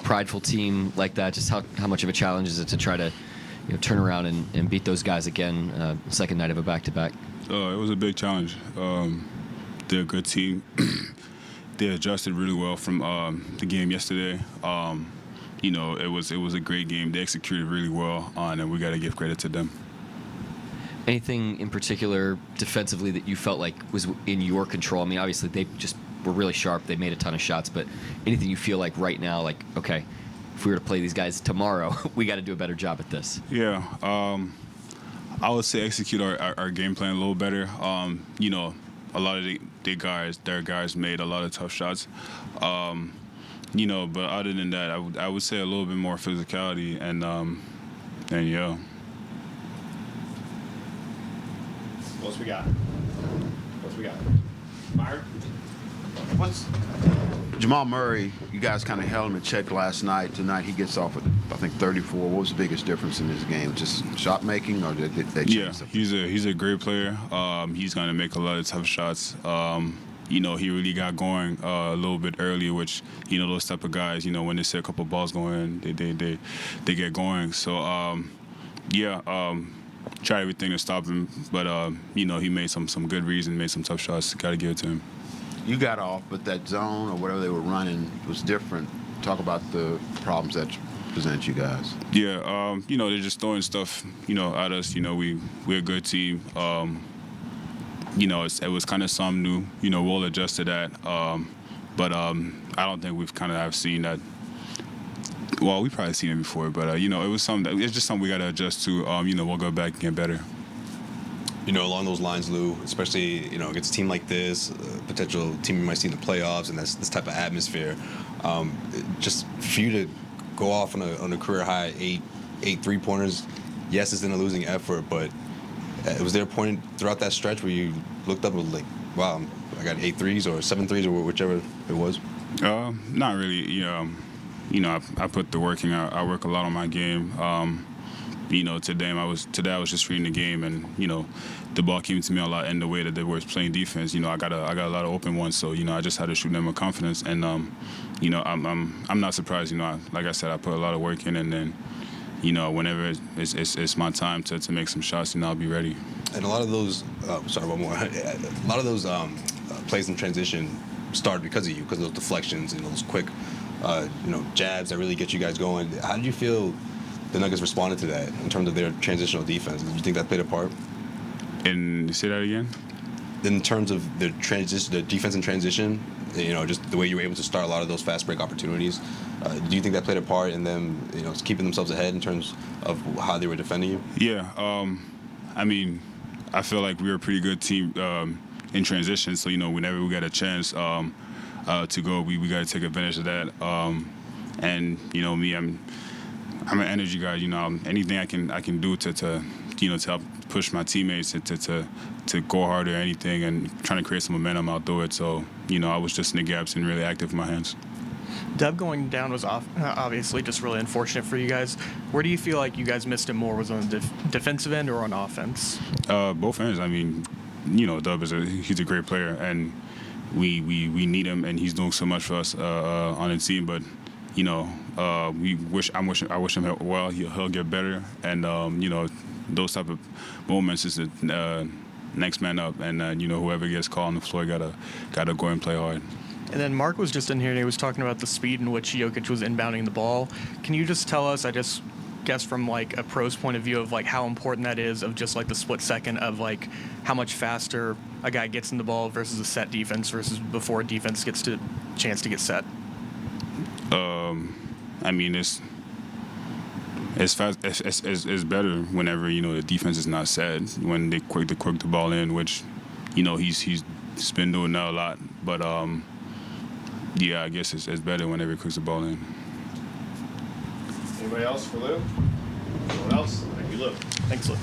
prideful team like that, just how much of a challenge is it to try to turn around and beat those guys again, second night of a back-to-back? It was a big challenge. They're a good team. They adjusted really well from the game yesterday. It was a great game. They executed really well, and we got to give credit to them. Anything in particular defensively that you felt like was in your control? I mean, obviously they just were really sharp. They made a ton of shots, but anything you feel like right now, like, okay, if we were to play these guys tomorrow, we got to do a better job at this? Yeah, I would say execute our game plan a little better. A lot of their guys made a lot of tough shots. But other than that, I would say a little bit more physicality and yeah. What's we got? Myron? Jamal Murray, you guys kind of held him in check last night. Tonight he gets off at, I think, 34. What was the biggest difference in his game? Just shot making, or did they change something? He's a great player. He's going to make a lot of tough shots. He really got going a little bit earlier, which, those type of guys, when they see a couple balls going, they get going. So, try everything to stop him. But, he made some good reads and made some tough shots. Got to give it to him. You got off, but that zone or whatever they were running was different. Talk about the problems that present you guys. Yeah, they're just throwing stuff, at us. We're a good team. It was kind of something new. We'll adjust to that. But I don't think we've kind of have seen that. Well, we've probably seen it before, but it was something. It's just something we got to adjust to. We'll go back and get better. Along those lines, Lou, especially, against a team like this, a potential team you might see in the playoffs, and this type of atmosphere, just for you to go off on a career high, eight 3-pointers, yes, it's in a losing effort, but was there a point throughout that stretch where you looked up and was like, wow, I got 8 threes or 7 threes or whichever it was? Not really. I put the work in. I work a lot on my game. Today I was just reading the game, and the ball came to me a lot in the way that they were playing defense. I got a lot of open ones, so I just had to shoot them with confidence, and I'm not surprised. Like I said, I put a lot of work in, and then whenever it's my time to make some shots, I'll be ready. And a lot of those, one more. A lot of those plays in transition started because of you, because of those deflections and those quick, jabs that really get you guys going. How did you feel the Nuggets responded to that in terms of their transitional defense? Do you think that played a part? And say that again? In terms of the defense in transition, just the way you were able to start a lot of those fast break opportunities, do you think that played a part in them, keeping themselves ahead in terms of how they were defending you? Yeah, I feel like we were a pretty good team in transition. So whenever we got a chance to go, we got to take advantage of that. And me, I'm an energy guy. Anything I can do to help push my teammates to go harder or anything, and trying to create some momentum, I'll do it. So I was just in the gaps and really active with my hands. Dub going down was obviously just really unfortunate for you guys. Where do you feel like you guys missed it more? Was it on the defensive end or on offense? Both ends. Dub he's a great player, and we need him, and he's doing so much for us on the team. But I wish him well. He'll get better, and those type of moments is the next man up, and whoever gets called on the floor gotta go and play hard. And then Mark was just in here and he was talking about the speed in which Jokic was inbounding the ball. Can you just tell us, I just guess from like a pro's point of view, of like how important that is, of just like the split second of like how much faster a guy gets in the ball versus a set defense versus before a defense gets to chance to get set? It's fast. It's better whenever the defense is not set, when they quick the ball in, which he's been doing that a lot. But I guess it's better whenever he cooks the ball in. Anybody else for Lou? Anyone else? Thank you, Lou. Thanks, Lou.